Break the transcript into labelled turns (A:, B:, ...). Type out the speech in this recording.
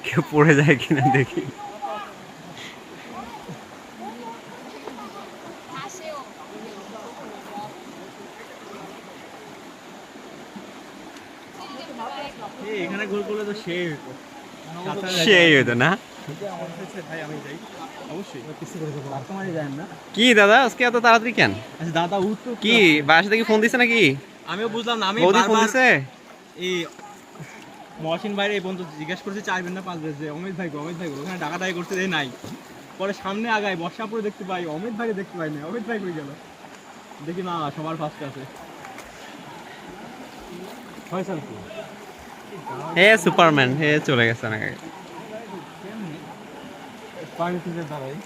A: কেউ পড়ে যায় কিনা দেখি।
B: এখানে গোল করলে তো সেই হইতো,
A: সেই হইতো না।
B: ভাই আমি যাই অবশ্যই কাস্টমারই যান না।
A: কি দাদা আজকে এত তাড়াতাড়ি কেন?
B: আচ্ছা দাদা উঠতো
A: কি বাসা থেকে ফোন দিছে নাকি?
B: আমিও বুঝলাম না, আমি
A: বৌদি ফোন
B: বারবার
A: দিছে?
B: এই মহসিন ভাইরে এই পর্যন্ত জিজ্ঞেস করছি 4 না 5 যে অমিত ভাই ওখানে ডাকাডাকি করতে দেয় নাই। পরে সামনে আগায় বর্ষাপুরে দেখতে পাই অমিত ভাইকে দেখতে পাই না, অমিত ভাই কই গেল? দেখি না সবার ফার্স্টে আছে ফয়সাল। কি
A: হে সুপারম্যান, হে চলে গেছে না।
B: পানি তুলে দাঁড়াই